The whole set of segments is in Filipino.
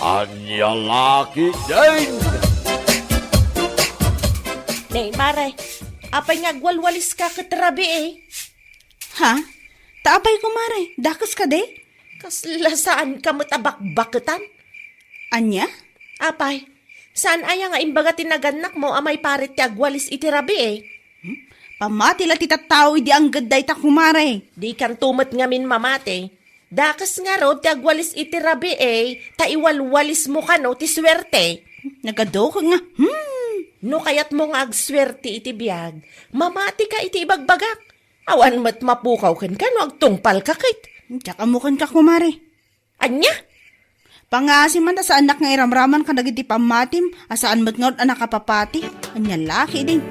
Anya laki din! Nay, Mare, apay nga gwalwalis ka katrabi eh. Ha? Taapay ko, Mare. Dakas ka de? Kasla saan ka matabak-baketan? Anya? Apay, saan aya nga imbaga tinaganak mo amay parit ti agwalis itirabi eh? Pamati la titataw idi ang gaday ta kumare. Di kan tumat ngamin mamate. Dakas nga ro ti agwalis itirabi eh, ta iwalwalis mo ka no ti swerte. Nagado ka nga. No kayat mo nga agswerte iti biyag, mamati ka iti ibagbagak. Awan mat mapukaw kan ka no agtungpal ka kit. Tsaka mukan ka kumare. Anya? Pangasim man ta sa anak nga iramraman ka dagiti pamatim, asaan mat nga anak kapapati. Anya laki din.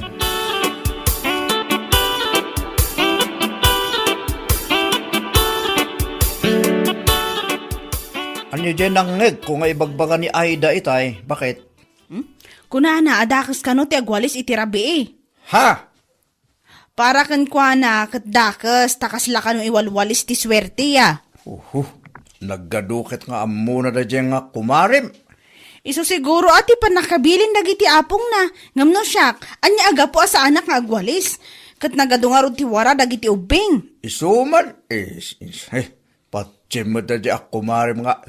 Anya dyan nangeg kung nga ibagbaga ni Aida itay. Bakit? Kunana, adakas ka no ti agwalis itirabi eh. Ha? Para kan kwa na katdakas, takas la ka no iwalwalis ti swerte ya. Naggadukit nga amuna da dyan nga kumarim. Iso siguro ati pa nakabilin dagiti apong na. Ngam no siyak, anya aga po sa anak nga agwalis. Kat nagadungarod ti wara dagiti ubing. Isuman. Patsim mo da dyan kumarim nga.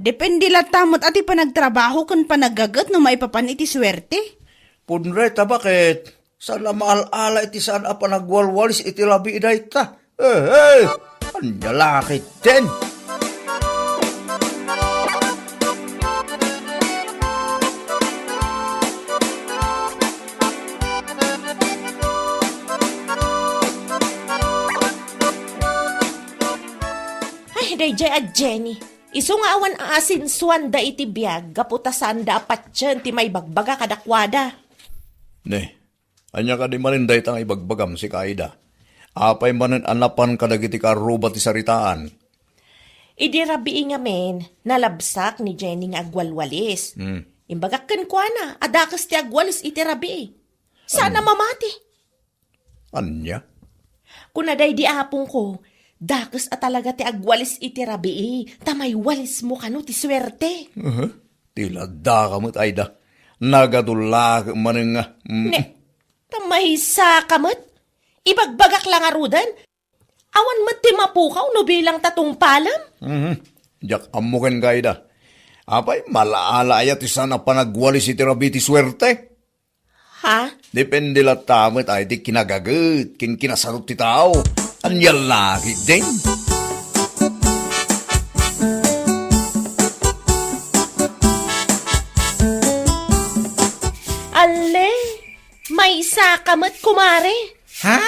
Depende la tamot ati pa nagtrabaho kan panagagat no maipapan iti swerte. Punreta bakit? Sana maal-ala iti saan apa nagwalwalis iti labi iday ta. Anya laki din. Ay, dayjay at Jenny. Iso nga awan ang asin swanda iti biyag, gaputasan da apat dyan ti may bagbaga kadakwada. Ne, anya ka di maninday tang ibagbagam si Kaida. Apay manin anapan kadagiti karuba ti saritaan. Idi rabi nga men, nalabsak ni Jenny nga agwalwalis. Imbagak kan kwa na, adakas ti agwalis iti rabi. Sana mamati. Anya? Kunaday di apong ko, dakas at talaga ti agwalis iti rabi. Tamay walis mo kano ti swerte. Tila da kamot Aida. Nagadulag manin nga. Ne, tamay sa kamot. Ibagbagak lang arudan. Awan mat ti mapukaw no bilang tatong palam. Jak amuken Kaida. Apay malaala ayat sana panagwalis iti rabi ti swerte. Ha? Depende la tamot ay ti kinagagat, kinasarot ti tao. Anya lagi din. Ale, may isa kamat kumare. Ha?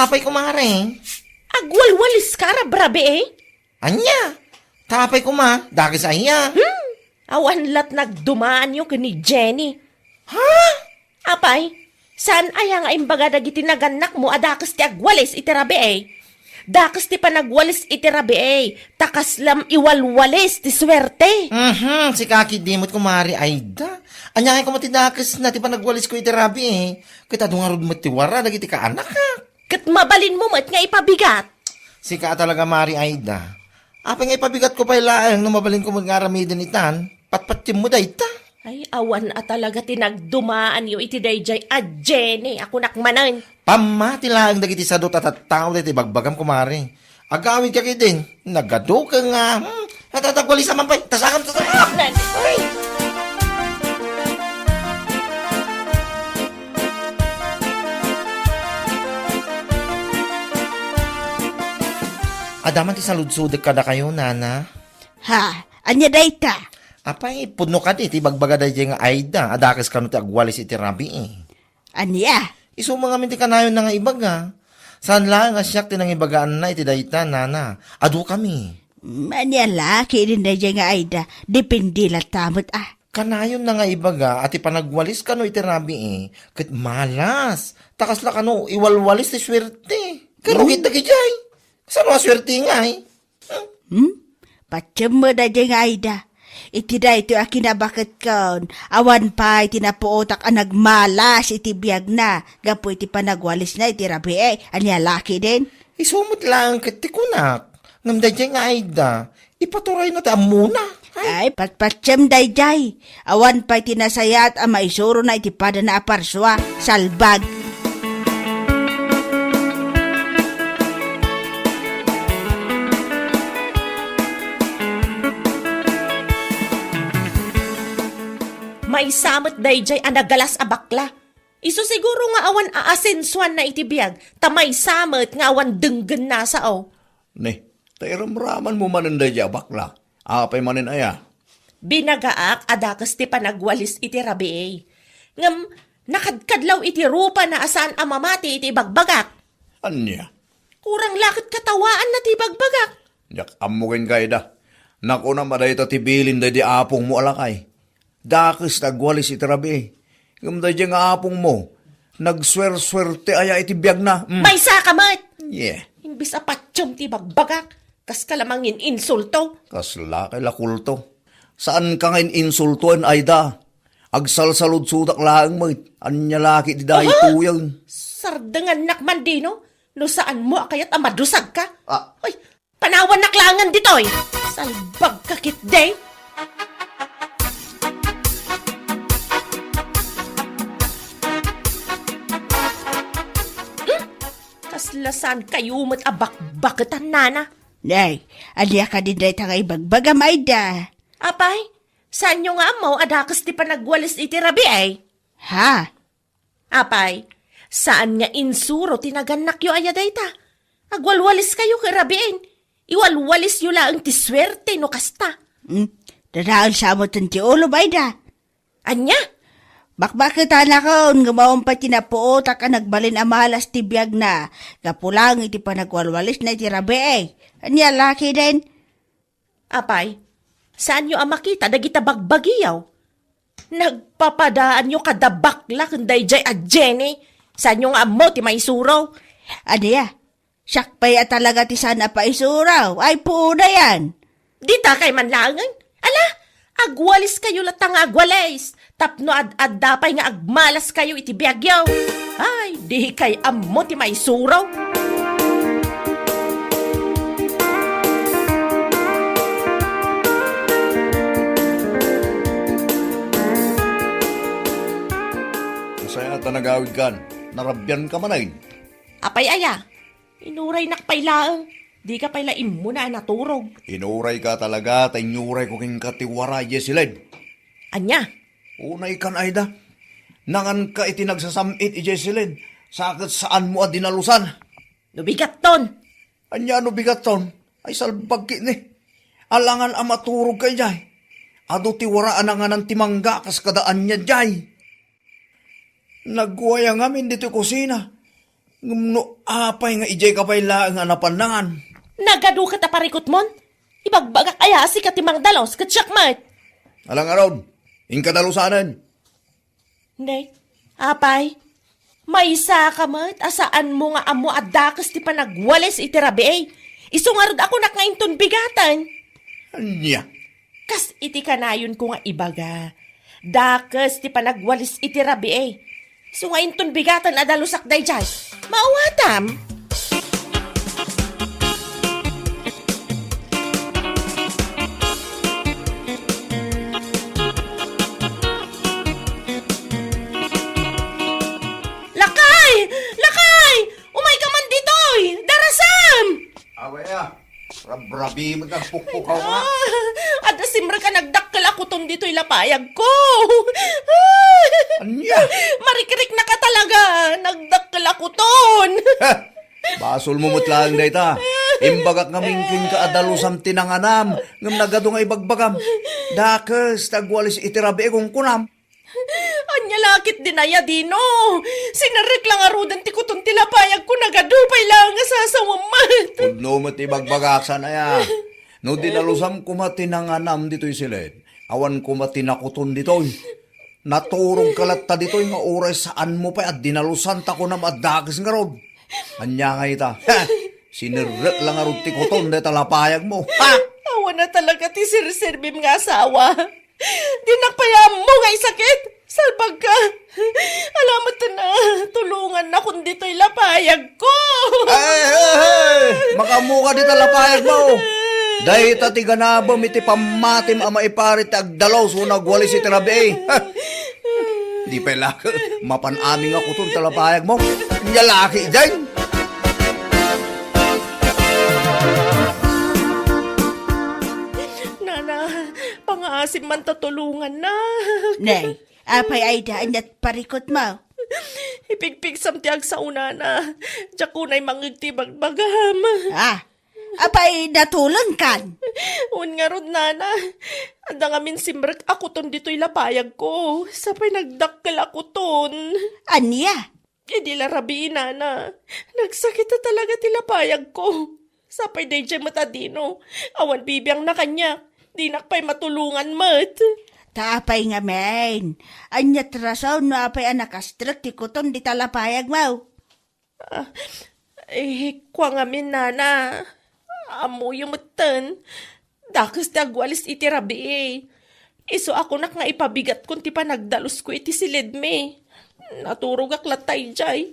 Apay kumare? Agwalwalis ka rabrabe eh. Anya? Tapay kuma, dagis aya. Awan lat nagdumaan yung ni Jenny. Ha? Apay, saan aya nga imbaga dagiti naganak mo adakas ti agwalis iti rabi eh. Dakas ti panagwalis iti rabi eh. Takas lam iwalwalis ti swerte. Si kaki dimot kumare Aida. Anya kay kumatidakas na ti panagwalis ko itirabi eh. Kita dungarod mo ti wara, dagiti ka anak ha. Kat mabalin mo mat nga ipabigat. Si ka talaga Mari Aida. Apay nga ipabigat ko pa ilaang nung mabalin ko mga aramidin itan. Patpatim mo da ita. Ay, awan at talaga tinagdumaan yung iti dayjay at Jenny. Ako nakmanan. Pamati lang dagiti sadot at tao diti bagbagam kumare. Agawin ka din. Nagado ka nga. Natatagwali sa mampay. Tasakam sa Ay! Adaman ti saludsudek kada kayo, nana. Ha? Anya dayta? Apay, pudno ka ti bagbaga day nga Aida. Adakas ka no ti agwalis iti rabi eh. Anya? Iso mga minti kanayon na nga ibaga. Saan lang nga siyak tinang ibagaan na iti dayta, nana. Adu kami. Anya laki din dayjay nga Aida. Depende la tamot ah. Kanayon na nga ibaga at ipanagwalis ka no iti rabi eh. Kat malas. Takas la ka no, iwalwalis ti swerte. Karugit na kijay. Saan mga swerte nga eh? Patsam mo dayjay nga Aida. Iti da ito akinabakit kaon. Awan pa iti napuotak ang nagmalas iti biyag na. Gapo iti panagwalis na iti rabi eh. Anya laki din. Isumot lang kiti kunak. Namda dyan nga Aida. Ipaturay na ta muna. Ay, patpatsem dayjay. Awan pa'y tinasayat ang maisuro na itipada na aparswa, salbag. May samot dayjay ang nagalas a bakla. Isu siguro nga awan aasensuan na itibiyag, tamay samot nga awan denggen na sao. Ne, tairamraman mo manin day bakla. Apay manin aya. Binagaak adakas ti panagwalis iti rabi. Ngam, nakadkadlaw iti rupa na asan amamati iti bagbagak. Anya? Kurang lakit katawaan na ti bagbagak. Yak amukin kay da. Naku na maday ito tibilin day di apong mo alakay. Dakis nagwalis iti rabi. Ngam day nga apong mo. Nagswer-swerte aya iti biyag na. May sakamat! Yeah. Imbis apatyom ti bagbagak, kas kalamangin insulto. Kasla kay lakulto. Saan ka ngayon insultuan ay da? Agsalsalod sudak laang mo. Anya laki di dahi tuyang. Sardangan nakman dino, no saan mo akayat amadusag ka? Ah. Ay, panawan naklangan ditoy. Salbag kakit day. Kaslasan kayo mo't abak-baketan nana. Nay, alya ka din day tangay bagbagam ay da. Apay, saan nyo nga mo adakas ti panagwalis iti rabi ay? Ha? Apay, saan nga insuro tinaganak yo ayaday ta? Agwalwalis kayo kay rabiin. Iwalwalis yo lang ti swerte no kasta. Daraan sa mo ti ulo ba da? Anya? Bakbakita na kon, gumawang pa tinapuot ka nagbalin amalas ti biyag na. Gapulang iti panagwalwalis na iti rabi. Anya laki din? Apay, saan nyo ang makita dagita bagbagiyaw? Nagpapadaan nyo kada bakla kunday jay a Jenny. Saan nyo nga mo ti maisuraw? Ano ya? Sakpay at talaga ti sana pa isuraw. Ay po na yan. Dita kay manlangan? Ala, agwalis kayo latang agwalis. Tapno ad dapay nga agmalas kayo iti biyagyaw. Ay, di kay amo ti maisuraw. Masaya na tanagawid kan. Narabyan ka manayin. Apay aya, inuray nakpailaang. Di ka pala imo na naturog. Inuray ka talaga, tanyuray ko king katiwara, Jessilid. Anya? Unay kan ay da. Nangan ka iti nagsasamit, Jessilid. Sakit saan mo at dinalusan. Nubigat ton. Anya no bigat ton? Ay salbag ni. Alangan ang maturog kay jay. Ado tiwaraan na nga ng timangga kas kadaan niya jay. Nagwaya ngamin dito kusina. Ngumno apay nga ijay kapay laang anapanangan. Nagadu ka taparikot mon? Ibagbagak aya si katimang dalos katsyakmat. Alang aron, inkadalusanan. Hindi. Apay, may isa ka mat, asaan mo nga amo adakas ti panagwales iti rabi ay. Isungarod ako nakainton bigatan. Anya? Kas iti kanayon ko nga ibaga. Dakas ti panagwalis iti rabi ay. Sungainton bigatan adalusak day jay. Mauwatam. Lakay! Lakay! Umay ka man ditoy! Darasam! Awaya, rabrabi mo na pukpukaw nga. Ada simra ka nagdakkel ako ton dito'y lapayag ko. Anya? Marikirik na ka talaga. Nagdakkel ako ton. Basol mo mutlang day ta. Imbagak nga mingking ka adalusam tinanganam. Ngam nagado nga ibagbagam. Dakes, tagwalis itirabi kong kunam. Anya lakit dinaya dino. Sinarek lang arudan ti kuton tilapayag ko nagadupay lang nga sasawamat. Pudno mo ti bagbagaksan aya. No dinalusam kumatinanganam dito'y silid. Awan kumatinakuton dito'y. Naturong kalatta dito'y nga oras saan mo pa at dinalusan ta ko na madakis nga rod. Anya nga ita. Sinirek lang arod ti kuton de talapayag mo. Ha! Awa na talaga ti sirsirbim nga asawa. Dinakpayam mo nga sakit. Salbag ka. Alamat na. Tulungan na kung dito'y lapayag ko. Makamuka di talapayag mo. Dahil tati ganabam iti pamatim ama iparit agdalaw so nagwalis iti rabi eh. Di pa laki, mapanaming ako itong talapayag mo. Hindi laki dyan. Nana, pangasim man tatulungan na. Nay, apay ay daan at parikot mo. Ipigpig samtiag sa una na. Diyak ko na'y mangigtibag bagam. Apay natulon kan. Un nga rod, Nana. Anda nga min simrek ako ton dito'y lapayag ko. Sapay nagdakkel ako ton. Anya? Hindi larabi, Nana. Nagsakit na talaga ti lapayag ko. Sapay day dyan matadino. Awan bibiyang na kanya. Di nakpay matulungan mat. Tapay nga men. Anya trasaw no apay anakastrek ti kuton di talapayag mo. Kwa nga min, Nana. Amo yung matan. Dakas ti agwalis iti rabi eh. Iso ako nak nga ipabigat kung ti panagdalos ko iti silid me. Naturog aklatay jay.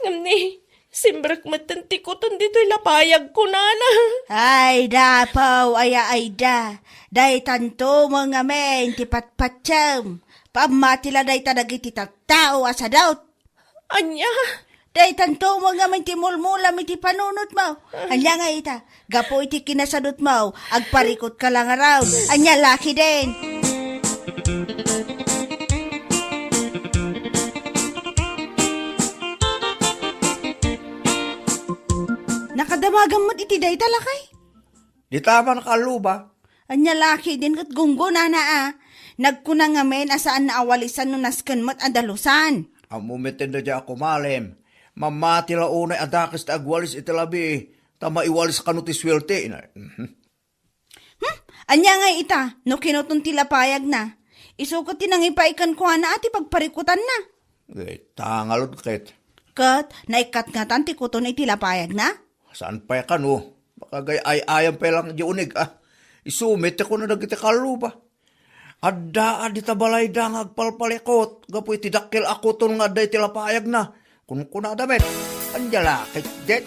Ngamni, simbrek matan ti kuton dito'y lapayag ko, Nana. Ay da paw ay da. Day tanto mga men ti patpatsam. Pamatila day tanagiti tattao asa daw. Anya? Day tanto mga men ti mulmula iti panunot mo. Anya nga ita. Gapo iti kinasadot mo. Agparikot ka lang araw. Anya laki din. Nakadamagan mo't iti day talakay. Di tama nakaluba. Anya laki din kat gunggo na. Nagkuna nga men asaan na awalisan no nasken mo't adalusan. Amumitin na dyan ako malim. Mamati la unay adakis ta agwalis iti labi. Tama iwalis ka no ti swerte. Anya nga ita, no kinutong tilapayag na. Isukot tinangipaikan ko na ati pagparikutan na. Tangalod ket. Kat, naikat nga tan ti kuton ay tilapayag na? Saan pa ka no? Baka gay ay ayam pa lang di unig Isumit ako na nagiti kaluba. Adda di tabalay da nga agpalpalikot. Gapoy ti dakkel ako ton nga day tilapayag na. Kung kuna damit. Anjala kit det.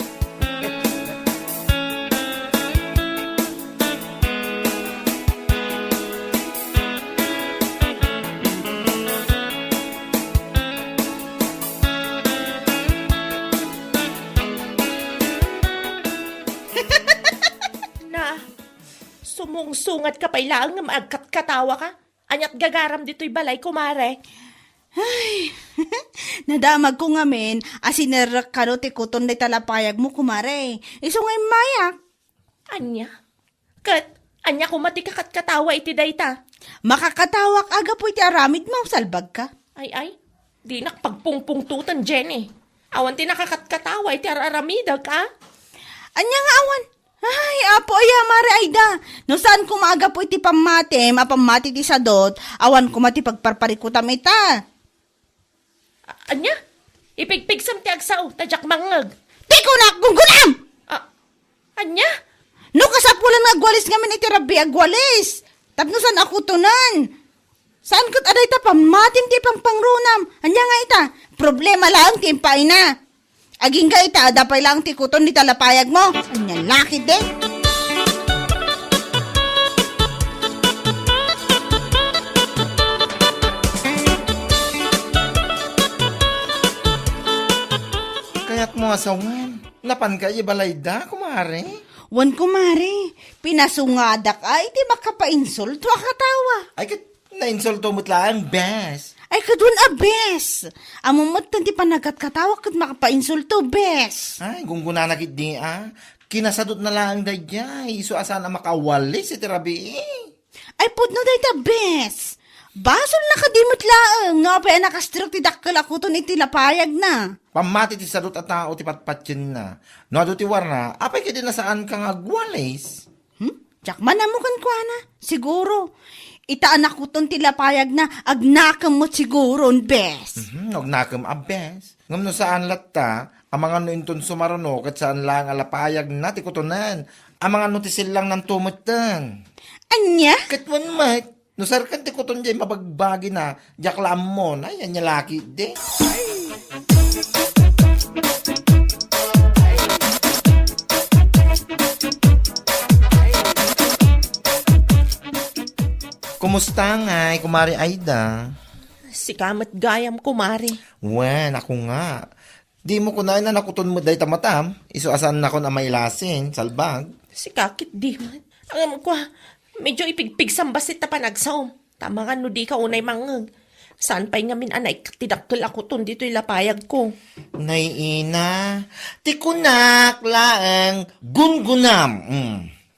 Na, sumungsungat ka pa ilang nga maagkat-katawa ka. Anyat gagaram dito'y balay, kumare. Nadamag ko nga men, asinerak ka no ti kuton na talapayag mo kumare. Iso ngay mayak. Anya? Anya kumati kakat-katawa iti dayta. Makakatawak aga po iti aramid mo, salbag ka. Ay, di nakpagpungpungtutan, Jenny. Awan ti nakakat-katawa iti araramidag, ka? Anya nga awan. Ay, apo aya mare ayda. No saan kumaga po iti pamate, mapamati ti sadot, awan kumati pagparparikutam ita. Anya? Ipigpigsam ti agsaw, tadyak mangag. Tiko na, gunggunam! Anya? No kasapulan nga agwalis ngamin iti rabi agwalis. Tapno saan ako tunan? Saan kat aday ta pamatim ti pangpangrunam? Anya nga ita, problema lang timpay na. Aging ka ita, dapay lang ti kuton di talapayag mo. Anya laki din. Kaya't mo asawan. Napan ka ibalay da, kumare. Wan kumari, pinasungadak ay di makapainsulto akatawa. Ay, kat na-insulto mo't lang, bes. Ay kadun abes. Amumot ti panagat katawa kat makapainsulto bes. Ay, gungguna na kit di Kinasadot na lang da jay. Iso asan na makawalis iti rabi Ay pudno day ta bes. Basol nakadimot laeng, no pa nakastrok ti dakkel ako to iti lapayag na. Pamati ti sadot at tao ti patpatyan na. No, ado ti warna, apay ka din na saan kang agwalis. Tsak manamukan ko na. Siguro. Itaan ako ton tilapayag na agnakam mo siguro, bes. Nagnakam abes. Ngam no saan latta, ang mga no inton sumarano, kat saan lang alapayag na ti kutunan. Ang mga no ti silang ng tumutan. Anya? Katwan mat, no sarkan ti kuton dyan mabagbagi na, jaklam mo na, yan niya laki de. Kumusta ngay, kumari Aida? Si kamat gayam kumari. Wen, ako nga. Di mo kunain na nakuton mo day tamatam. Iso asan na ko na mailasin, salbag. Si kakit di man. Ang ko, medyo ipigpig sambasit na panagsaom. Tama nga no di ka unay mangag. Saan pa'y ngamin anay tidakkel ako ton dito'y lapayag ko. Naiina, tikunak laang gungunam.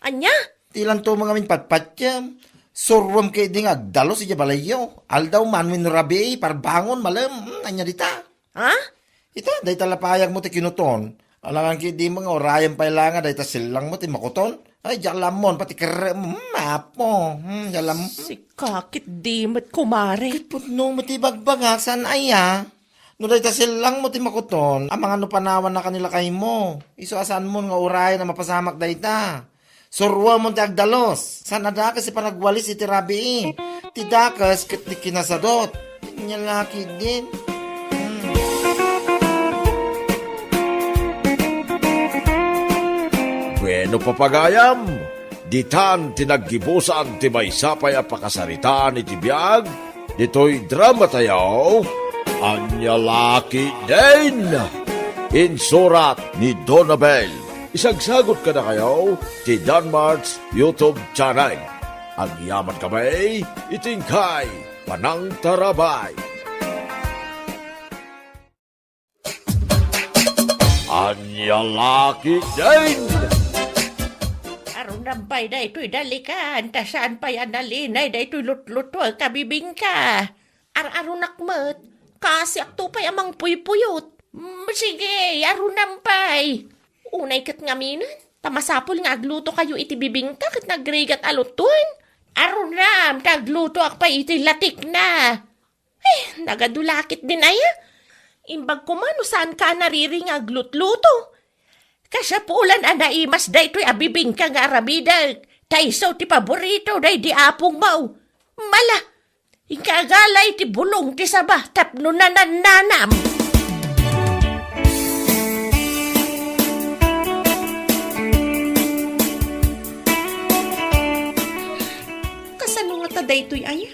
Anya? Tilan to mga min patpatyam. Surwam kay di nga agdalo si Jabalayo. Aldaw manwin rabi, parbangon malam. Anya dita. Ha? Ita, day talapayag mo ti kinuton. Alangan kay di mga orayan pa ilangan, day ta silang mo ti makuton. Ay, jalamon, pati kere, mapo. Jalam. Si kakit di mat kumari. Putno mo ti bagbagak, saan aya? No day ta silang mo ti makuton. Ang mga no panawan na kanila kay mo. Iso asan mo nga orayan na mapasamak day ta. Surwa mo ti agdalos. Saan adakas si panagwalis iti rabi. Ti dakas kit ti kinasadot. Nyalaki din. Bueno papagayam, ditan tinaggibusan ti may sapay a pakasaritaan iti biyag, dito'y drama tayaw, Anyalaki din! Insurat ni Donabel. Isagsagot ka na kayo ti Danmar's YouTube channel. Ang yaman kamay, itingkay, panang tarabay. Anyalaki din! Aron nampay da ito'y dalikan. Tasaan pa yan nalinay da ito'y lutluto ang kabibing ka. Aron nakmat. Kasi akto pa'y amang puypuyot. Sige, aron nampay. Unay kat ngaminan. Tamasapol nga agluto kayo iti bibing ka kat nagrigat alutuan. Aron ram, tagluto ak pa iti latik na. Nagadulakit din aya. Imbag ko man, saan ka nariring aglut-luto? Kasapulan anaimas da ito'y abibing ka nga arabidag. Taisaw ti paborito day di apong mau. Mala, ikagalay ti bulong ti sabah tapno nananam. Kasano nga ta day ito'y aya?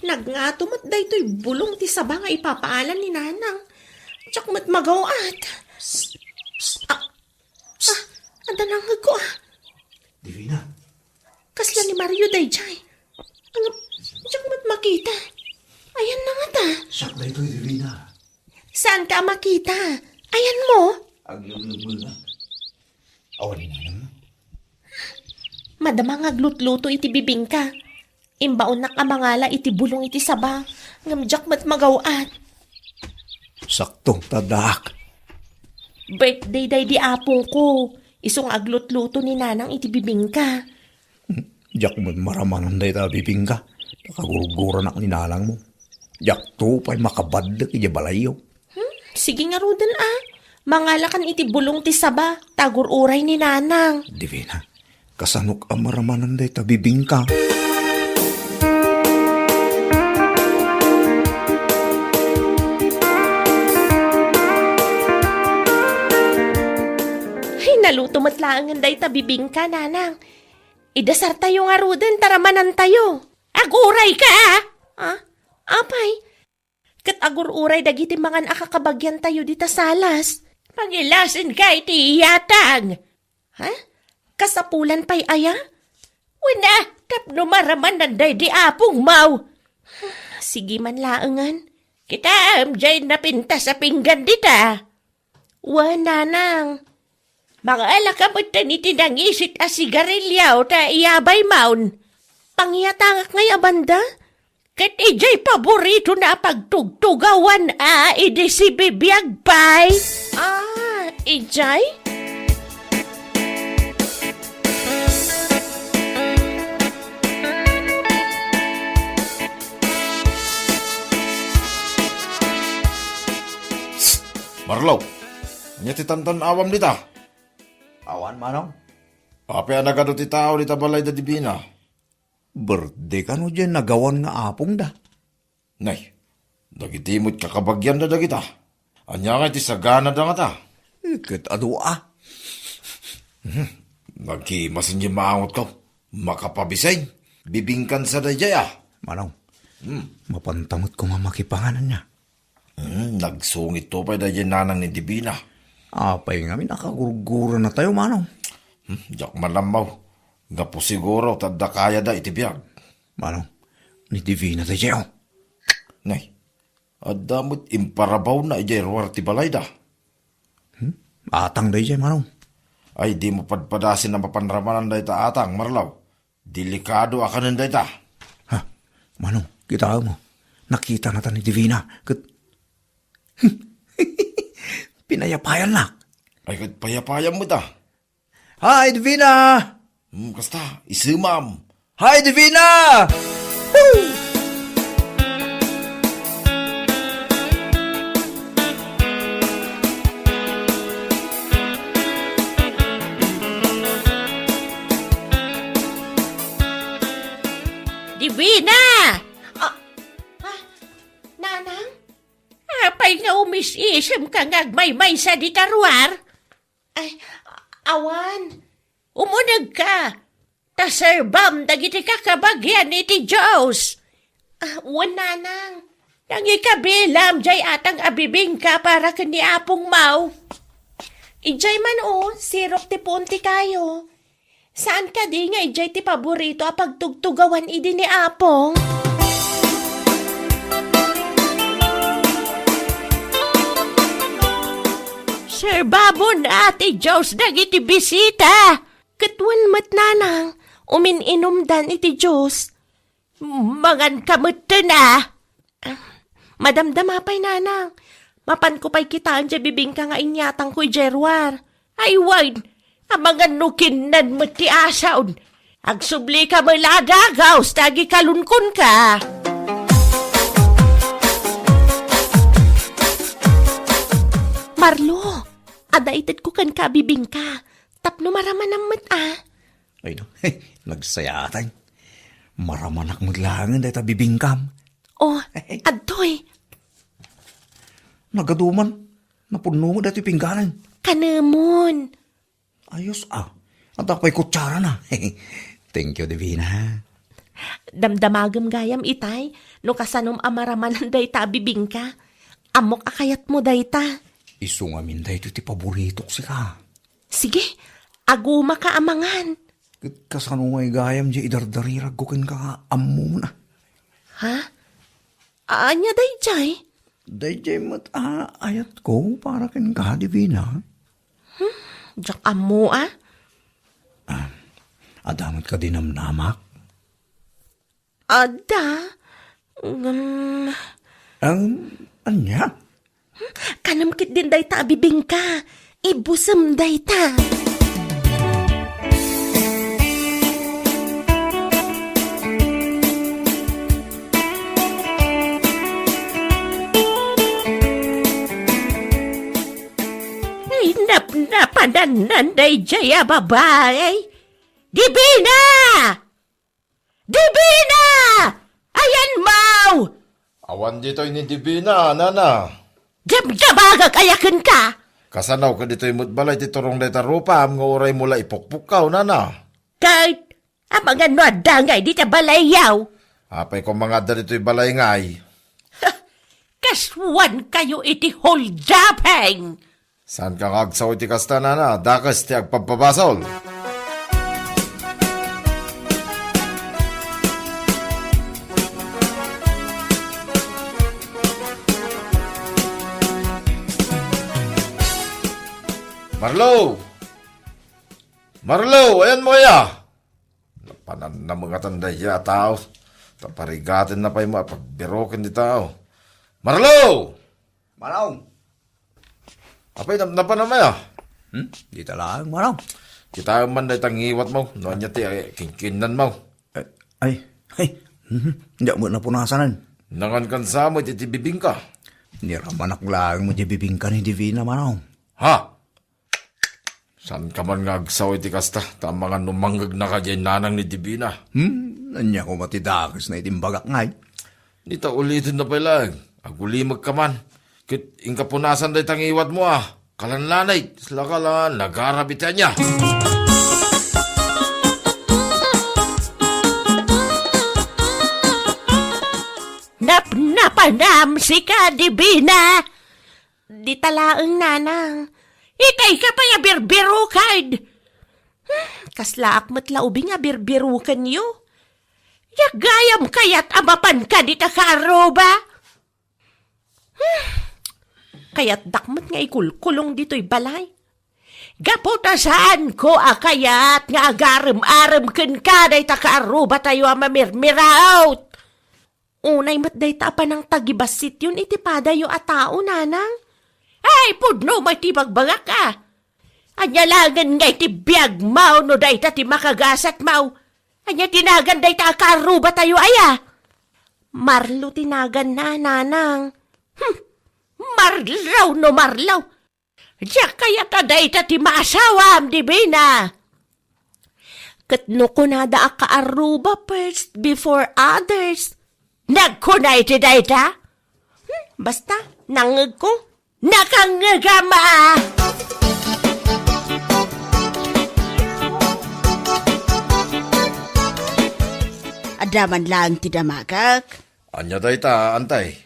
Nagngatumot day ito'y bulong ti sabah nga ipapaalan ni nanang. Tsak mat magawat. Anda nangag ko Divina, Kasla ni Mario day jay. Tsak mat makita. Ayan na nga ta. sak na ito'y Divina. Saan ka makita? Ayan mo. Aglulog mo na. Awan ni nanang. Madamang aglut-luto iti bibing ka. Imbaon na kamangala iti bulong iti saba. Ngamjak mat magawat. Saktong tadak. Birthday day di apong ko. Isong aglut-luto ni nanang iti bibing ka. Jak mo maramanan day ta bibing ka. Nakagurugura na ninalang mo. Jak to pa'y makabadak iya balayo. Sige nga rudan Mangalakan iti bulong ti saba. Tagur uray ni nanang. Divina, kasanok ang maramanan day ta bibing ka. Naluto matlaangan day tabibing ka, nanang. Idasar tayo nga rudan, taramanan tayo. Aguray ka, Apay, kat agur-uray dagiti mangan akakabagyan tayo dita salas. Pangilasin ka iti iyatang. Kasapulan pa'y aya? Wala, tapno maraman nanday di apong mau. Sige man laangan. Kita amjay napinta sa pinggan dita. Nanang. Mga alakamot na nitinangisit a sigarilyaw ta iyabay maun. Pangyatangak ngay abanda? Kat ijay paborito na pagtugtugawan idi si bibiyag pay. Ijay? Marlo, nya ti tantan awam dita. Awan manong. Ape anagado ti tao dita balay da Divina. Birthday ka no dyan nagawan nga apong da. Nay, dagitimot kakabagyan da dagita. Anya nga ti sagana da nga ta. Kat adua. Nagkimasin yung maangot ko. Makapabisay. bibingkan sa dayjay ah. Manong, mapantamot ko mamakipanganan niya. Nagsungit to pa dayjay nanang ni Divina. Apay nga, nakagurgura na tayo, Manong. Jak malamaw. Gapo siguro, tadda kaya da itibiyag. Manong, ni Divina tayo. Nay, adamot imparabaw na ijay ruwar ti balay da. Atang tayo, Manong. Ay, di mo padpadasin na mapanramanan da ita atang, marlaw. Delikado akanin da ita. Ha, Manong, kita mo. Nakita na ta ni Divina. Pinayapayan na. Ay, kat payapayam mo ta. Hi, Divina! Kasta, isimam. Hi, Divina! Divina! Nanang? Apay nga umis-isem ka ngagmay-may sa ditarwar? Ay, awan. Umunag ka. Taserbam, dagiti kakabagyan iti Diyos. Wan nanang. Nang ikabilam, jay atang abibing ka para kani apong mau. Ijay man sirok ti punti kayo. Saan ka di nga ijay ti paborito a pagtugtugawan idi ni apong? Sir Babon, ate Diyos, dagiti bisita. Katwan mat nanang, umininumdan iti Diyos. Mangan kamot na. Madamdama pa'y nanang. Mapan ko pa'y kitaan dya bibing ka nga inyatang ko'y jerwar. Ay, wide. Amangan nukin nan mo ti asaon. Agsubli ka malagagaw, stagi kalunkon ka. Marlo, adaited ko kan kabibing ka. Tapno maraman ang mata. Ay, no. Nagsayatan. Maramanak maglangan dahil ta bibingkam. Oh, adtoy. Nagaduman. Napuno mo dahil pingganan. Kanamon. Ayos At ako'y kutsara na. Thank you, Divina. Damdamagam gayam itay, no kasanom amaraman day ta bibing ka. Amok akayat mo day ta. Isungamin dahil ito ti paborito si ka. Sige, aguma ka amangan. Kasano ngay gayam di idardarirag ko kin ka ammo mo na. Ha? Anya day jay? Dahil mat ayat ko para kin ka, Divina. Diyak amo Adamat ka dinamnamak. Ada? Anya? Kanamkit din day ta bibing ka. Ibusam day ta. Ay, napadanan day jaya babae. Divina! Divina! Ayan mau! Awan dito ni Divina, nana. Jabagag ayakan ka! Kasanaw ka dito imutbalay ti turong dayta rupa, am nga oray mula ipukpukaw, nana. Kahit, mga nadangay di ta balayaw. Apay ko mga da dito'y balay ngay. Kaswan kayo iti holdapeng. Saan ka ngagsaw iti kasta, nana? Dakas ti agpapabasol. Marlo! Marlo! Ayan mo kaya! Napanan na mga tanday ya tao. Taparigatin na pa'y mapagbirokin di tao. Marlo! Manong! Apay napan na maya. Di talang, Manong. Kita man na itang iwat mo. Noon niya ti kingkinan mo. Ay. Hindi mo napunasanan. Nangan kan sa mo iti bibing ka. Niramanak lang mo di bibingka ni Divina, Manong. Ha? San ka man ngagsaw iti kasta? Tama nga numanggag na ka dyan nanang ni Divina. Nanya ko matidakas na itimbagak ngay. Nita ulitin na pala. Agulimag ka man. Kit ingkapunasan day tang iwat mo Kalanlanay. Sila ka lang nagarabitan niya. Napanam si Kadibina. Di talaang nanang. Itay ka pa ya birbirukad. Kaslaak matlaubing nga birbirukan yo. Yagayam kayat amapan ka di takaroba. Kaya't dakmat nga ikulkulong dito'y balay. Gaputasaan ko akayat nga agarem-arem ken ka day takaroba tayo amamirmiraut. Unay mat day tapa ng tagibasit yun itipada yo a tao nanang. Ay pudno may tibagbagak ka. Anyalangan nga itibiyag mau no day ta ti makagasat mau. Anya tinagan day ta akaruba tayo aya. Marlo tinagan na nanang. Marlaw no marlaw. Diyak kaya ta day ta ti maasawam di bina. Katno ko na da akaaruba first before others. Nagkunay ti day ta. Basta nangag ko. Nakangagama! Adaman lang ti damagak. Anya dayta, antay.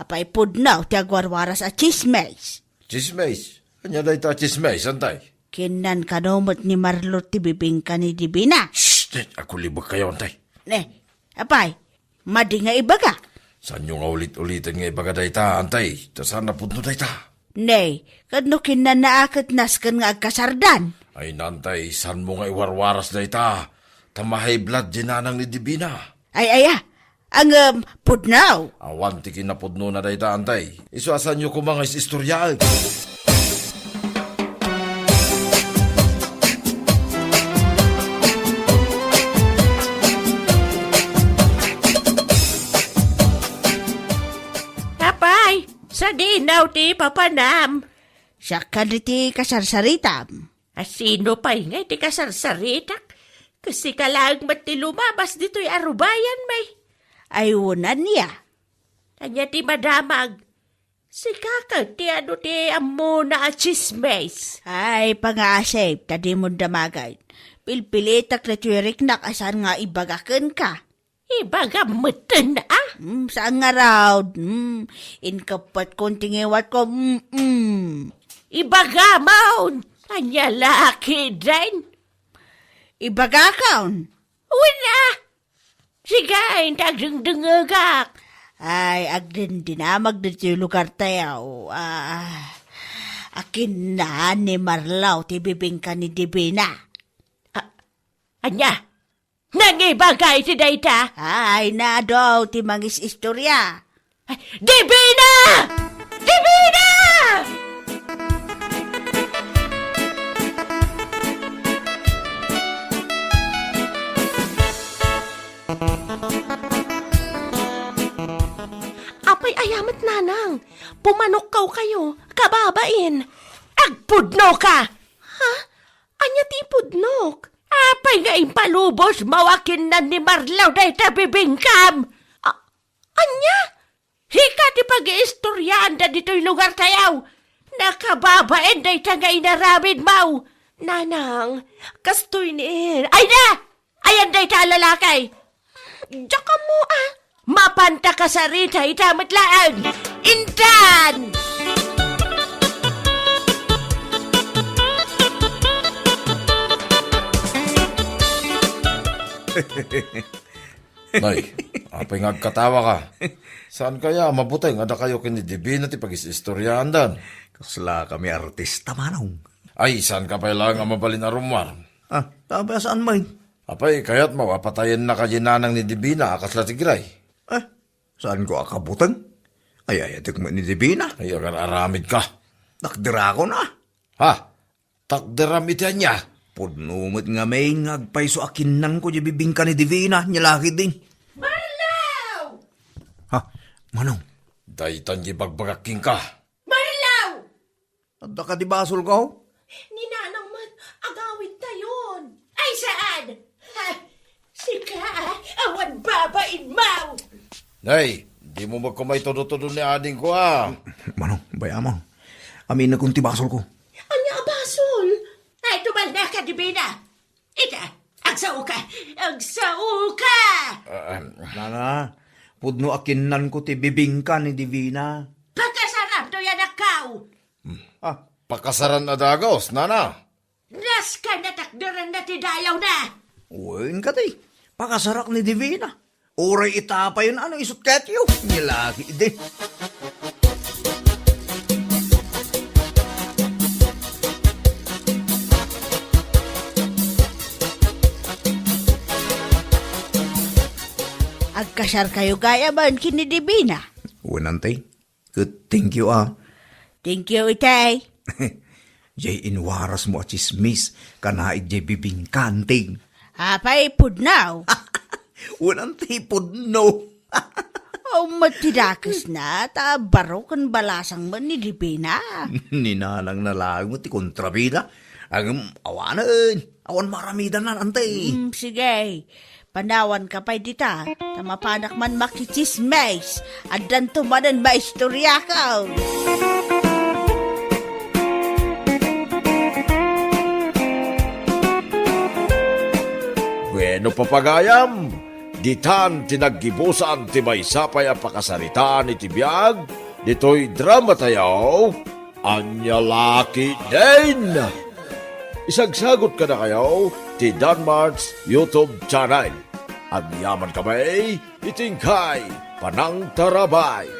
Apay pudnaw ti agwarwaras a chismes. Chismes. Anya dayta chismes, antay. Kinan kanomot ni Marlo ti bibingka ni Dibina. Shh! Ako libag kayo, antay. Apay, madi nga ibaga. Saan yung ulit-ulitin nga ibaga dayta, antay? Tasan na punto dayta. Kadno kinan naakit naskan nga agkasardan. Ay nantay, saan mo nga iwarwaras dayta? Tamahay blood dinanang ni Dibina. Ang pudnaw. Awan ti kinapudno na dayta, antay. Isuasan nyo ko mga istoryaal. Apay, sa dinaw ti papanam. Siya ka ti kasarsaritam. Sino pa nga ti kasarsaritak? Kasi kalang mat ti lumabas dito'y arubayan may. Ayunan niya. Anya ti madamag. Si kakag ti ano ti amo na chismes. Ay, pangasip, tadi mo damagay. Pilpilitak na tuwirik na kasan nga ibagakan ka. Ibagamutan ah. Saan nga raw? Inkapat konting iwat ko. Ibagamaon. Anya laki din. Ibagakaon. Wala. Sigay, tagdengdengagak. Ay, agdin dinamag dito yung lugar tayo. Akin na ni Marlaw, tibibing ka ni Dibina. Anya, nangibagay ti dayta. Ay, na daw, timangis istorya. Dibina! Dibina! Apay ayamat nanang, pumanok kayo, kababain. Agpudno ka! Ha? Anya ti pudnok? Apay nga impalubos, mawakin na ni Marlaw day tabibingkam. Anya? Hika ti pag-iistoryahan da dito'y lugar tayaw. Nakababain day ta nga inaramid mau. Nanang, kastoy ni Ay na! Ayan day ta lalakay. Diyan mo ah. Mapanta ka sa rita itamatlaan. Intan! Nay, apay ngagkatawa ka. Saan kaya mabutay nga da kayo kini Dibina ti pag-istoryahan dan? Kasla kami artista manong. Ay, saan ka pa lang nga mabalin na rumwar? Tabi saan may? Apay, kaya't mawapatayin na kajinanang ni Dibina akas latigray. Saan ko akabutang? Ay, atik mo ni Dibina. Ay, agar aramid ka. Nakdira ko na. Ha? Takderam iti niya. Pudnumot nga may ngagpay so akinan ko di bibingka ni Divina. Nyalaki din. Marlaw! Ha? Manong? Daytan gibagbagaking ka. Marlaw! Tanda ka di basol ko? Ninanang man, agawid tayon. Ay, saan? Ha? Sika, awan babain mau. Nay, di mo magkumay todo-todo ni ading ko ah. Manong, bayamang. Amin na kung tibasol ko. Anya basol? Ay, tumal na ka, Dibina. Ita, agsao ka. Agsao ka! Nana, Pudno akinnan ko ti bibingka ni Divina. Pagkasarap to yan akaw. Ah, Pakasaran na dagos, nana. Nas ka na takdaran na ti dayaw na. uwin ka ti. Pakasarak ni Divina. Oray itapa yun ano isot ketyo. Nilaki di. Agkasar kayo gaya man kini Divina. Unantay. Good, thank you Thank you, itay. Jay inwaras mo at chismis. Kanaig jay bibingkanting. Hapay pudnaw. Unantay pudno. O matidakas na, ta baro kan balasang man ni Divina. Ninalang na lang mo ti kontrabida. Ang awanan. Awan maramidan na antay. Sige, panawan ka pa dita. Tamapanak man makichismes. At danto manan maistorya ka. Bueno papagayam, ditan tinaggibusan ti may sapay ang pakasaritaan iti biyag, dito'y drama tayo, anya laki din. Isagsagot ka na kayo, ti Danmarks YouTube channel. Ang yaman kamay, itingkay, panang tarabay.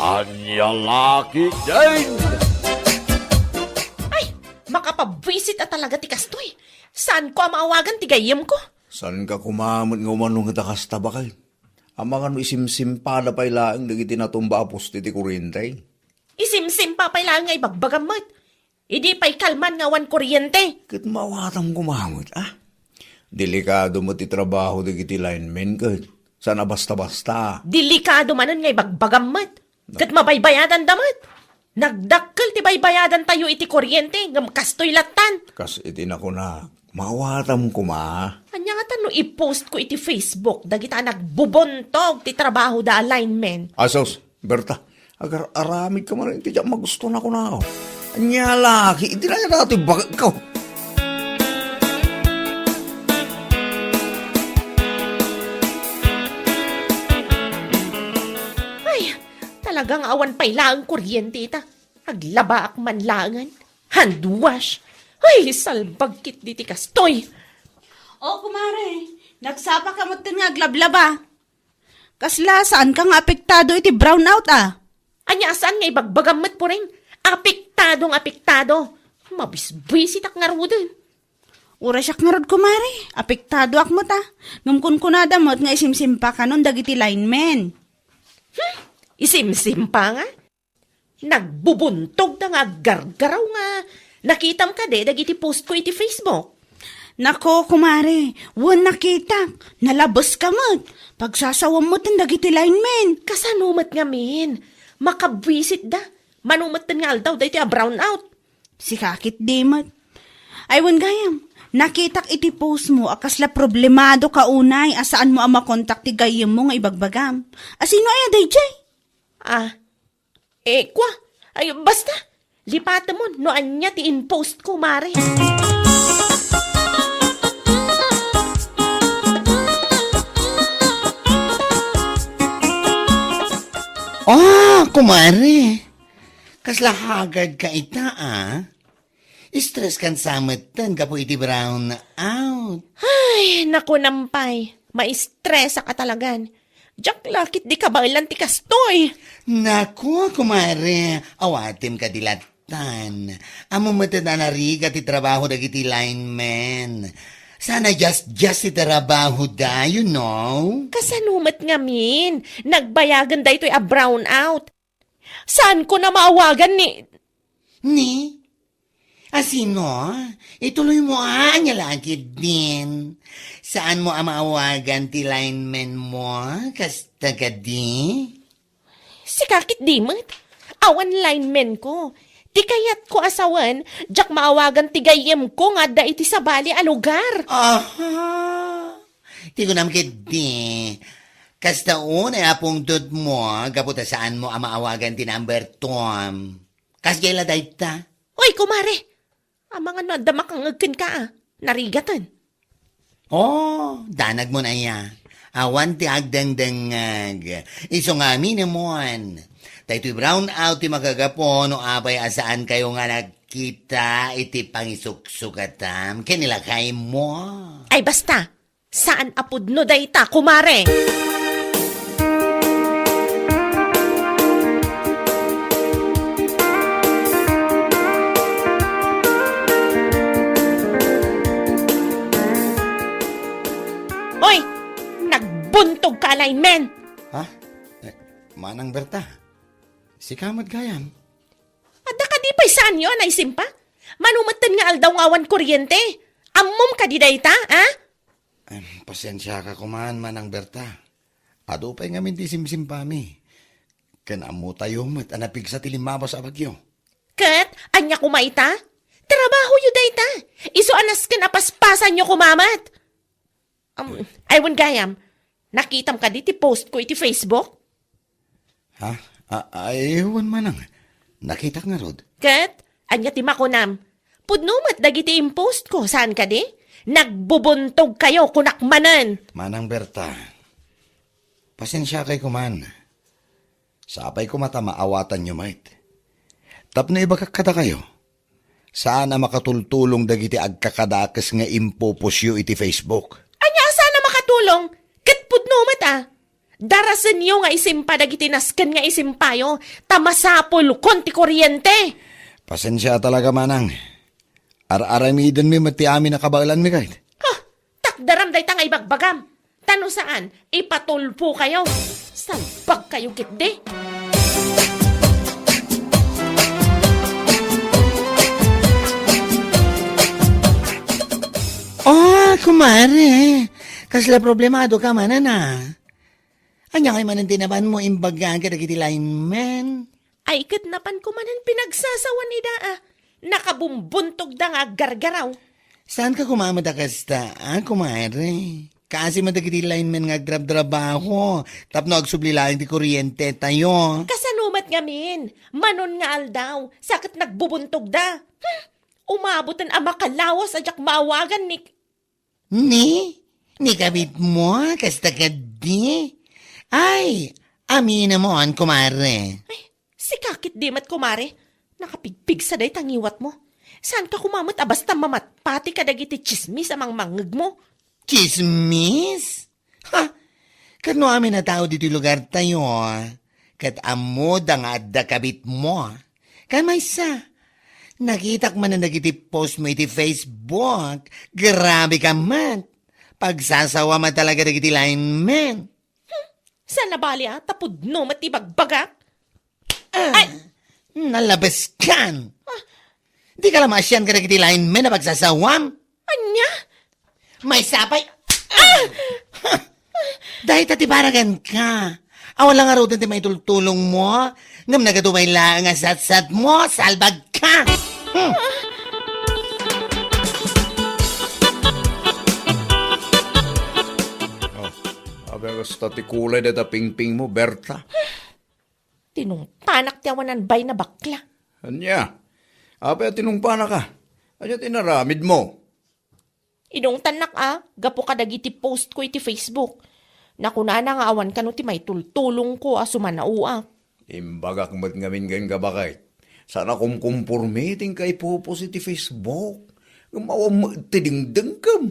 Anya laki din. Ay, makapabwisit at talaga ti kastoy. Saan ko ang maawagan ti gayem ko? San ka kumamot nga umanong nga takasta bakay? Ang mga isimsimpa na pa'y laang nagiti natumba apos ti kurintay. Isimsim pa pala nga ibagbagamat. Idi pa'y kalman nga wan kuryente. Kit mawatang kumamot, ah? Delikado mo ti trabaho nagiti lineman ka. Sana basta-basta. Delikado manan nga ibagbagamat. Kat mabaybayadan damat. Nagdakkel ti baybayadan tayo iti kuryente ngam kastoy latan. Kas iti na ko na, mawatam kuma. Anya nga tano i-post ko iti Facebook dagita nagbubontog ti trabaho da alignment. Asos, Berta, agar aramid ka man, iti dyan magusto na ko na ako. Anya laki, iti na yan natin bakit ka. Ay, talagang awan pa'y laang kuryente ita. Aglabaak man langan. Handwash. Ay, salbagkit diti kastoy. O kumare, nagsapa ka mo nga aglablaba. Kasla, saan kang apektado iti brownout Anya saan nga ibagbagamat po rin? Apektadong apektado. Mabisbisit ak nga rudin. Ura siyak nga rod kumare, apektado ak mo ta. Ngumkun kunada mo nga isimsimpa ka nun dagiti linemen. Isimsim pa nga. Nagbubuntog na nga gargaraw nga. Nakitam ka de, dagiti post ko iti Facebook. Nako, kumare, wan nakita. Nalabas ka mo. Pagsasawam mo tan dagiti linemen. Kasanumat nga min. Makabwisit da. Manumat nga aldaw da iti a brownout. Si kakit di mat. Ay, wan gayam. Nakitak iti post mo, akasla problemado ka unay, asaan mo ang makontak ti gayam mo nga ibagbagam. Asino ay aday jay? Kwa. Ay, basta. Lipata mo, no anya ti in-post ko, mare. Kumare. Kasla hagad ka ita, Stress kan samatan ka po iti brown out. Ay, naku nampay. Ma-stress ka talagan. Diyak lakit di ka ba ilan ti kastoy? Naku, kumare. Awatim ka dilatan. Amo matada na riga ti trabaho dagiti lineman. Sana just ti trabaho da, you know? Kasanumat nga min. Nagbayagan da ito'y a brown out. Saan ko na maawagan ni... Ni? Asino? Ituloy mo anya langit din. Saan mo ang maawagan ti lineman mo? Kasta ka di? Si kakit di mat. Awan lineman ko. Ti kayat ko asawan, jak maawagan ti gayem ko nga da iti sabali a lugar. Aha! Ti ko namkit di. Kasta una apong dod mo, kaputa saan mo ang maawagan ti number Tom. Kasgayla dahi ta? Oy, kumare. Ang mga nadamakangagkin ka Narigatan. Oh, danag mo na ya. Awan ti agdang-dangag. Iso nga minimon. Dahito brown out ti magagapon no abay asaan kayo nga nagkita iti pangisuksukatam. Kinilakay mo. Ay basta, saan apudno dayta, kumare? Oy, nagbuntog ka, alignment! Ha? Manang Berta. Si Kamad Gayam. Adda ka di pa saan yun, ay simpa? Manumatan nga aldaw nga awan kuryente. Ammom ka di dayta, ha? Pasensya ka kuman, Manang Berta. Ado pa'y ngamin di simsimpami. Kanamo tayo mat anapig sa tilimaba sa bagyo. Kat, anya kumaita? Trabaho yu dayta. Iso anas ka napaspasan nyo kumamat. Aywan gayam, nakitam ka di ti post ko iti Facebook? Ha? Aywan manang. Nakita nga rod. Kat, anya ti makunam. Pudnumat dagiti impost ko, saan ka di? Nagbubuntog kayo kunakmanan. Manang Berta. Pasensya kay kuman. Sapay ko mata maawatan nyo, mate. Tapno iba kakada kayo. Saan na makatultulong dagiti agkakadakas nga impopos yu iti Facebook? Anya sana makatulong? Kat pudnumat Darasan nyo nga isimpa dagiti nasken nga isimpayo. Tamasapol konti kuryente. Pasensya talaga manang. Ar-aramidan mi mati amin nakabailan mi kahit. Takdaram day nga ibagbagam. Tano saan? Ipatulpo kayo. Salbag kayo kitdi. Oh, kumare. Kasla problemado ka manan Anya kay manan tinaban mo imbagaan ka dagiti lineman. Ay kitnapan ko manan pinagsasawan ida Nakabumbuntog da nga gargaraw. Saan ka kumamada kasta, kumare? Kasi madagiti lineman nga agdrab-drabaho. Tapno agsublilain ti kuryente tayo. Kasanumat nga min. Manon nga aldaw. Sakit nagbubuntog da. Umabutan ang makalawas at maawagan ni... Ni kabit mo, kasta ka di. Ay, amina mo an, kumare. Ay, si kakit di mat kumare. Nakapigpig sa day tangiwat mo. Saan ka kumamot basta mamat pati ka dagiti chismis amang mangeg mo? Chismis? Ha? Kano amin na tao dito lugar tayo, kat amo da nga adda kabit mo. Kamaysa, nakitak man na nagiti post mo iti Facebook. Grabe ka man. Pagsasawa man talaga nagiti lineman. Saan nabali tapudno matibagbagak? Ay! Nalabas kan. Di ka lamasyan ka nagiti lineman na pagsasawam. Anya? May sapay. Dahil tatibaragan ka. Awala nga rin may tultulong mo. Ngam nagadumay lang nga sat-sat mo. Salbag ka. Abe kasta ti kulay deta pingping mo, Berta. Tinungpanak ti awanan bay na bakla. Anya? Abe tinungpana ka. Anya tinaramid mo. Inong tanak gapo ka dagiti post ko iti Facebook. Nakunana nga awan ka no ti may tultulong ko sumanauak. Imbagak mo't ngamin ganyan ka bakit? Sana kumkumpurmiting kay pupos iti Facebook. Gumawa mo tidingdang kam.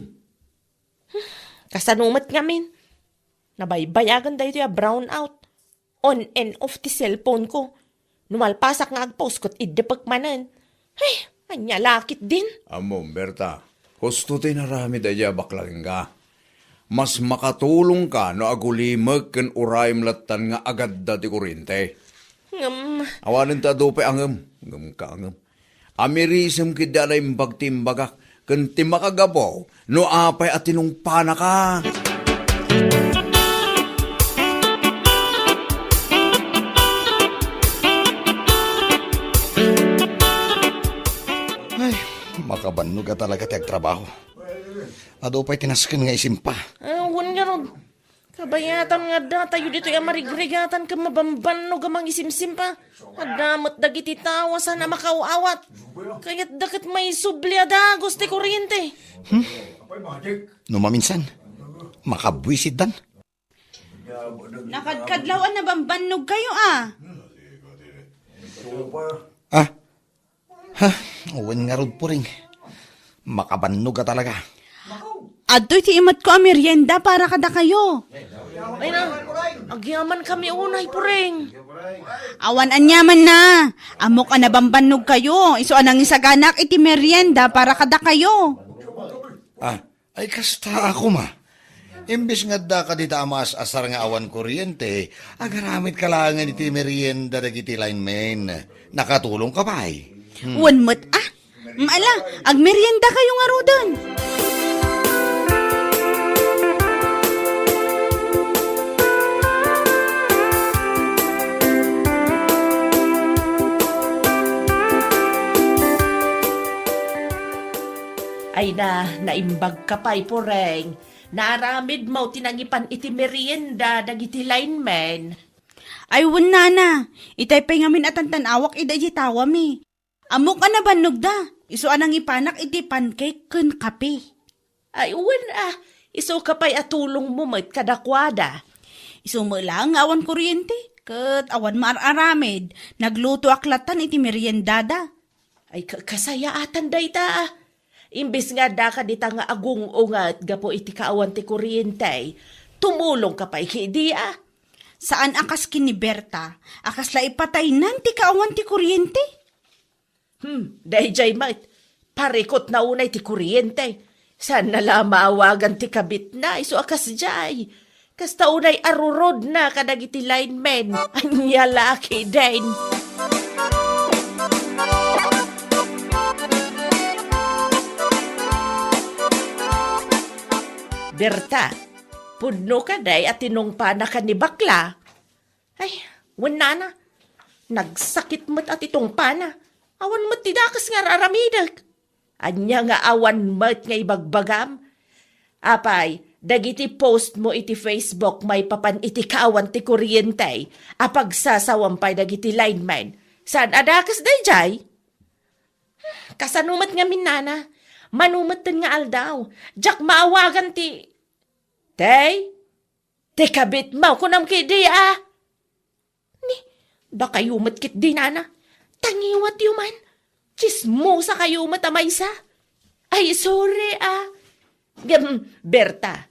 Kasanumat ngamin. Nabaybayagan da ito brown out. On and off ti cellphone ko. Numalpasak nga agpost ko't iddepak manan. Ay, anya lakit din. Amo, Berta, husto tinarami daya baklagin ka. Mas makatulong ka no agulimag ken urayim latan nga agad da ti kurinte. Awanin ta dupe angem. Ngem ka angem. Amirisem kida na imbag-timbagak ken timakagabaw no apay at tinungpana ka. Makabanno ka talaga ti agtrabaho. Ado pa'y tinaskin nga isimpa. Awan nga ron. Kabayatan nga da tayo dito yung marigrigatan ka mabamban no gamang isimsim pa. Adamot dagiti tawa sana makauawat. Kaya't dakit may subli ada gusti kuryente. No maminsan, makabwisit dan. Nakadkadlawan na bambanog kayo Ah, ha, uwan nga rod po rin. Makabannog ka talaga. Adoy ti imat ko ang merienda para kada kayo. Ay na, agyaman kami unay puring. Awan anyaman na. Amok na bambanog kayo. Iso anang isaganak iti merienda para kada kayo. Ah, ay kasta ako ma. Imbis nga da ka dita amas asar nga awan kuryente, agaramit ka lang nga iti merienda dagiti lineman. Nakatulong ka pa eh. Wan mo't maala, ag merienda kayo nga rodon. Ay na, naimbag ka pa'y pureng. Naaramid mo tinangipan iti merienda dagiti linemen. Ay wan na. Itay pay ngamin at tantanawak ida jitawa mi. Amok na banog da. Iso anang ipanak iti pancake kun kape. Ay uwan iso ka pa'y atulong mo mo't kadakwada. Iso mo lang awan kuryente. Kat awan maararamid. Nagluto aklatan iti meriendada. Ay kasayaatan day ta. Imbis nga da ka dita nga agung-ungat gapo iti kaawan ti kuryente, tumulong ka pa'y kidia. Saan akas kini Berta? Akas la ipatay nan ti kaawan ti kuryente? Dahil mait, parikot na unay ti kuryente. Saan nala maawagan ti kabit na, iso akas jay. Kasta unay arurod na kadagiti linemen, anya laki din. Berta, pudno ka day at tinungpa na ka ni bakla. Ay, wala na. Nagsakit mo't at itong pana. Awan mo't tidakas nga raramidag. Anya nga awan mo't nga ibagbagam. Apay, dagiti post mo iti Facebook may papan iti kaawan ti kuryente. Apag sasawampay dagiti lineman. Saan adakas day jay? Kasanumat nga minana. Manumatan nga aldaw. Jak maawagan ti... Te kabit mo kunam kidi Ni, baka yumat kit di nana. Tangiwat yuman. Chismosa kayo matamaysa. Ay, sorry Berta,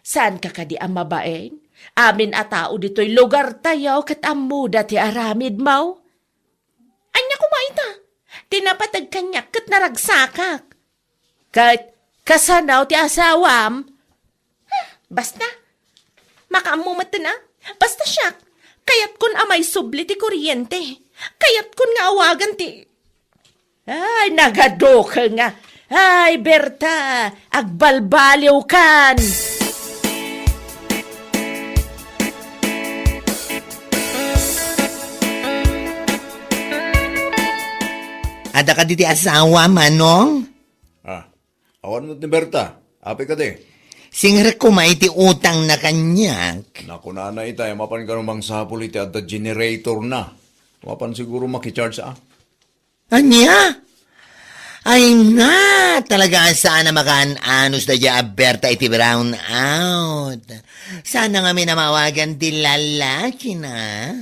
saan ka kadi ang mabaeng? Amin a tao dito'y lugar tayo kat amuda ti aramid mo. Anya kumaita. Tinapatag kanyak kat naragsakak. Kat kasanaw ti asawam. Basta, makaamumata na. Basta siya, kayat kun amay subli ti kuryente. Kayat kun nga awagan ti... Ay, nagado ka nga. Ay, Berta, agbalbaliw kan. Ada ka diti asawa, Manong? Awan mo ni Berta. Api ka di. Singre ko maiti utang na kanyak. Naku na itay, mapan ka namang sapul iti at the generator na. Mapan siguro makicharge Anya? Ay na, talaga saan na makaan-anos na dya Berta iti brown out. Sana nga may namawagan ti lalaki na.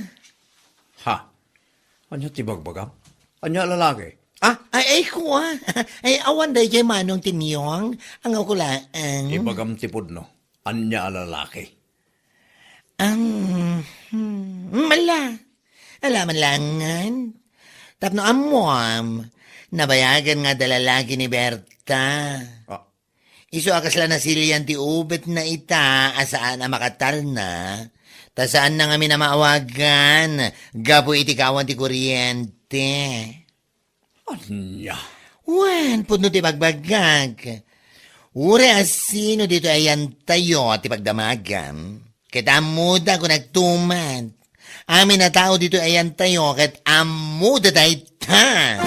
Ha? Anya tibagbagam? Anya lalaki? Ay ko Ay, awan da dya manong tinyong. Ang akulaan. Ibagam tipod no. Anya lalaki. Mala. Alaman langan. Tapno amuam. Nabayagan nga dalalaki ni Berta. Iso akasla na siliyan ti ubet na ita asaan na makatal na. Ta saan na nga minamaawagan. Gapo iti kawan ti kuryente. Anya? Wen, pudno ti bagbagag. Ure asino dito ayan tayo ti pagdamagam. Ket amuda ko nagtumad. Amin na tao dito ayan tayo ket amuda tayo ta.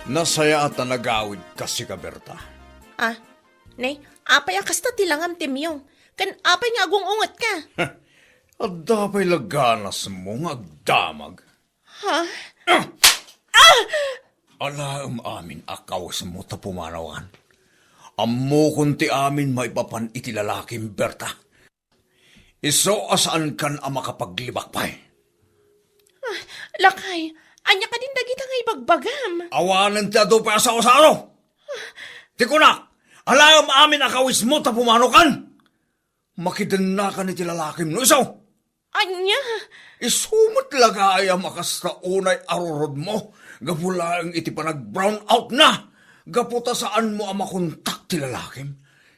Nasaya at nagawid kasi ka, Berta. Nay, apay akasta tilangam timyong. Kan apay nga ungot ka. At dapay laganas mo nga agdamag. Ha? Alaam amin akawas mo ta pumanawan. Ammo kunti amin maipapan iti lalaking Berta. Iso asaan kan ang makapaglibak pa'y. Lakay, anya ka din dagita nga ibagbagam. Awanan ti ado pa sa osaro. Tikunak, alaam amin akawis mo ta pumanokan. Makidan na ka ni ti lalaking no isaw. Anya? Isumot laga ay makasta unay arurod mo. Gapula ang iti pa nag-brown out na. Gaputa saan mo ang makontak ti lalakim.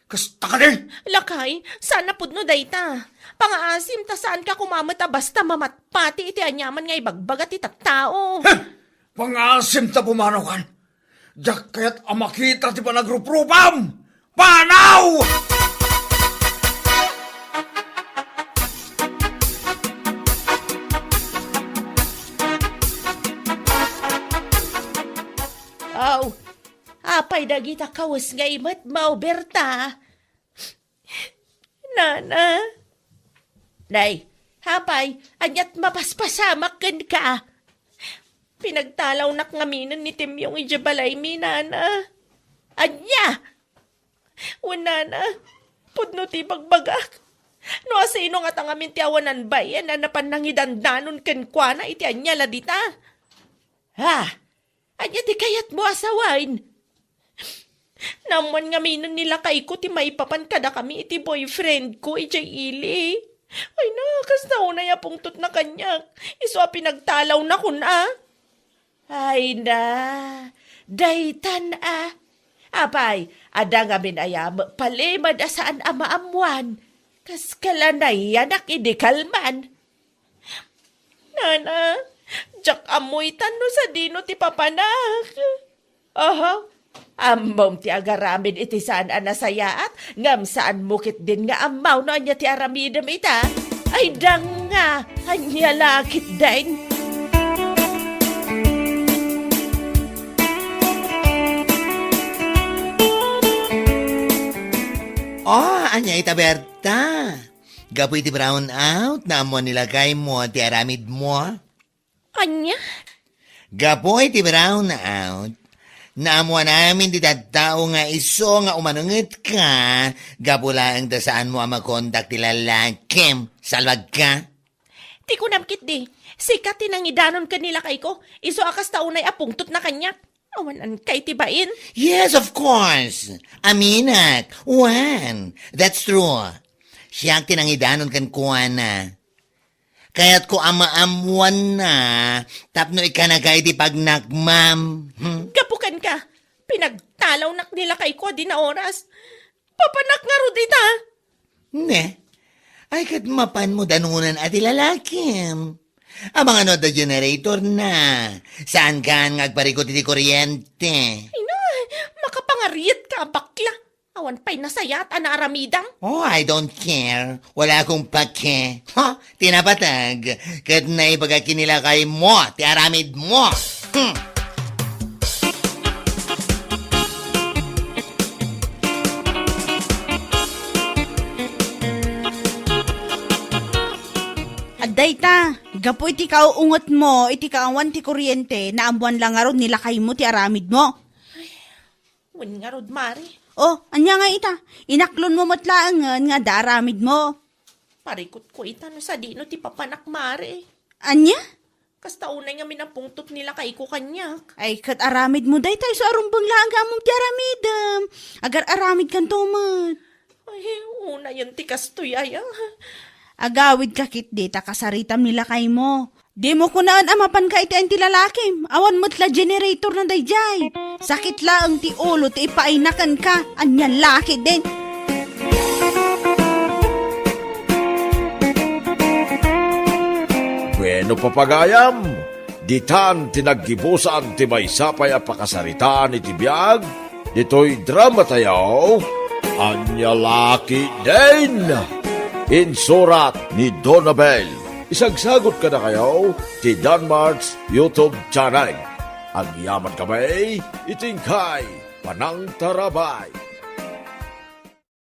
Kasta ka din. Lakay, sana pudno dayta. Pangaasim ta saan ka kumamata basta mamatpati iti anyaman nga ibagbagat iti tao. Pangasim ta pumanokan. Diyak kaya't amakita ti pa nagruprupam. Panaw! Aw, apay dagita kawas nga imat mau Berta. Nana. Nay, hapay, anyat mapaspasamak kan ka. Pinagtalaw nak ngaminan ni Tim yung ijabalay mi, Nana. Anya! Wala na, pudno ti bagbagak. No asino nga tangamin ti awanan bayan na napanangidandanon ken kwa na iti anya ladita. Ha? Anya ti kayat mo asawain. Naman nga minon nila kay ko ti maipapan kada kami iti boyfriend ko iti ili. Ay na, kasta unay apungtot na kanyak. Iso pinagtalaw na kun Ay na, daytan Apay, ada nga binayam, palimad asaan amaamuan. Kas kalanay yanak idikalman. Nana, jak amoy tano sa dino ti papanak. Aha, ambom ti agaramid iti saan anasayaat, ngam saan mukit din nga amaw no anya ti aramidam ita. Ay dang nga, anya lakit din. Oh, anya ita Berta. Gapoy ti brown out na mo nilagay mo ti aramid mo. Anya? Gapoy ti brown out. Naamuan namin ti tao nga iso nga umanungit ka. Gapula ang saan mo ang makontak ti lalakim. Salwag ka. Ti ko namkit di. Sikat tinangidanon kanila kay ko. Iso akas taunay apungtot na kanyak. Awanan kay tibain. Yes, of course. Aminat. Juan. That's true. Siya ang tinangidanon kan kuwana. Kaya't ko amaamuan na, tapno ikanagay di pagnagmam. Gapukan ka. Pinagtalaw nak nila kay ko di na oras. Papanak nga rodita. Ne, ay kat mapan mo danunan at ilalakim. Ang mga no the generator na. Saan ka ngagparikot iti kuryente? Ay na, makapangariyat ka bakla. Awan pa'y nasayat ana aramidang. Oh, I don't care. Wala akong pake. Ha? Tinapatag. Kat na ipagakinilakay mo, ti aramid mo. Aday ta, gapo iti kauungot mo, iti kaawan ti kuryente, na ambuan lang nga ron nilakay mo ti aramid mo. Wan nga rod mari. Oh, anya nga ita, inaklon mo matlaangan nga daramid mo. Parikot ko ita no sa dino ti papanak mari. Anya? Kasta unay nga minapungtot nila kay ko kanyak. Ay, kat aramid mo day tayo sa arumbang lang nga mong ti aramidam. Agar aramid kan tumat. Ay, una yan ti kastuyaya. Agawid ka kit di, takasaritam nila kay mo. Di mo kunaan amapan ka iti ang tilalakim. Awan mo't la generator na dayjay. Sakit lang ti ulo ti ipainakan ka. Anyan laki din. Bueno papagayam, ditan tinaggibusan ti maysapay a pakasaritaan iti biyag, dito'y drama tayaw, anya laki din. Insurat ni Donabel. Isagsagot ka na kayo ti Danmarks YouTube channel. Ang yaman kamay, itingkay, panang tarabay.